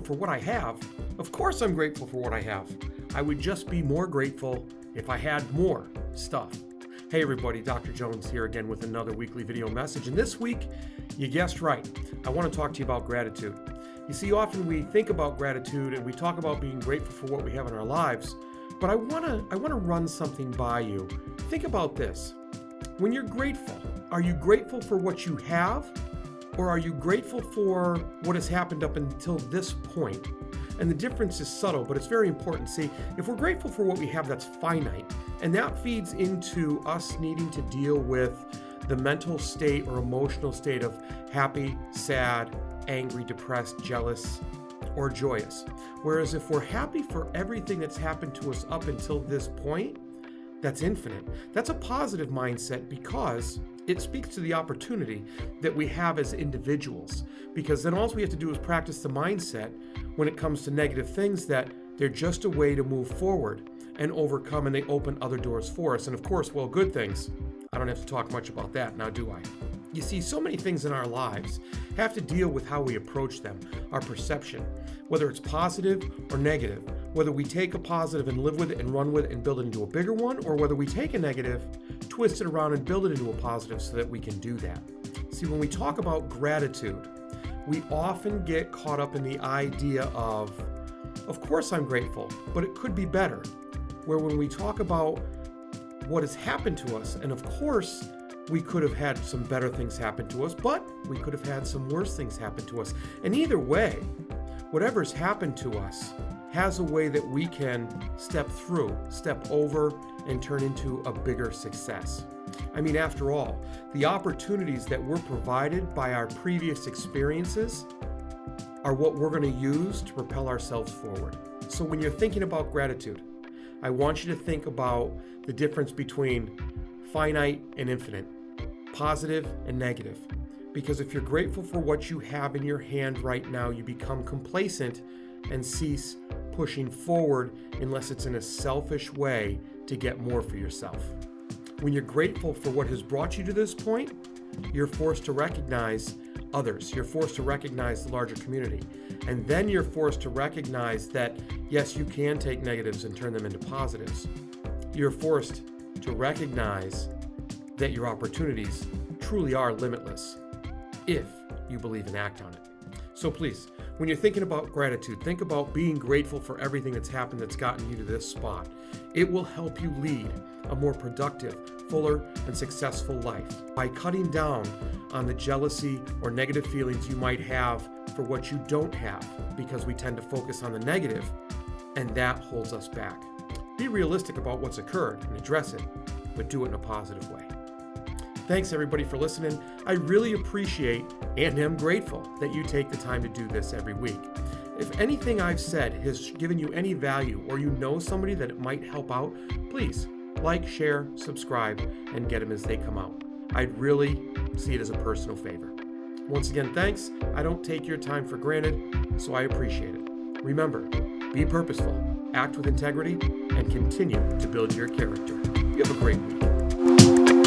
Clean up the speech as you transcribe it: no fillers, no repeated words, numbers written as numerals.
for what I have. Of course I'm grateful for what I have. I would just be more grateful if I had more stuff. Hey everybody, Dr. Jones here again with another weekly video message. And this week, you guessed right, I want to talk to you about gratitude. You see, often we think about gratitude and we talk about being grateful for what we have in our lives, but I want to run something by you. Think about this. When you're grateful, are you grateful for what you have, or are you grateful for what has happened up until this point? And the difference is subtle, but it's very important. See, if we're grateful for what we have, that's finite. And that feeds into us needing to deal with the mental state or emotional state of happy, sad, angry, depressed, jealous, or joyous. Whereas if we're happy for everything that's happened to us up until this point, that's infinite. That's a positive mindset because it speaks to the opportunity that we have as individuals. Because then all we have to do is practice the mindset when it comes to negative things, that they're just a way to move forward and overcome, and they open other doors for us. And of course, well, good things. I don't have to talk much about that now, do I? You see, so many things in our lives have to deal with how we approach them, our perception, whether it's positive or negative, whether we take a positive and live with it and run with it and build it into a bigger one, or whether we take a negative, twist it around and build it into a positive so that we can do that. See, when we talk about gratitude, we often get caught up in the idea of course I'm grateful, but it could be better. Where when we talk about what has happened to us, and of course, we could have had some better things happen to us, but we could have had some worse things happen to us. And either way, whatever's happened to us has a way that we can step through, step over, and turn into a bigger success. I mean, after all, the opportunities that were provided by our previous experiences are what we're going to use to propel ourselves forward. So when you're thinking about gratitude, I want you to think about the difference between finite and infinite, positive and negative. Because if you're grateful for what you have in your hand right now, you become complacent and cease pushing forward unless it's in a selfish way to get more for yourself. When you're grateful for what has brought you to this point, you're forced to recognize others. You're forced to recognize the larger community. And then you're forced to recognize that, yes, you can take negatives and turn them into positives. You're forced to recognize that your opportunities truly are limitless if you believe and act on it. So please, when you're thinking about gratitude, think about being grateful for everything that's happened that's gotten you to this spot. It will help you lead a more productive, fuller, and successful life by cutting down on the jealousy or negative feelings you might have for what you don't have, because we tend to focus on the negative, and that holds us back. Be realistic about what's occurred and address it, but do it in a positive way. Thanks everybody for listening. I really appreciate and am grateful that you take the time to do this every week. If anything I've said has given you any value, or you know somebody that it might help out, please like, share, subscribe, and get them as they come out. I'd really see it as a personal favor. Once again, thanks. I don't take your time for granted, so I appreciate it. Remember, be purposeful, act with integrity, and continue to build your character. You have a great week.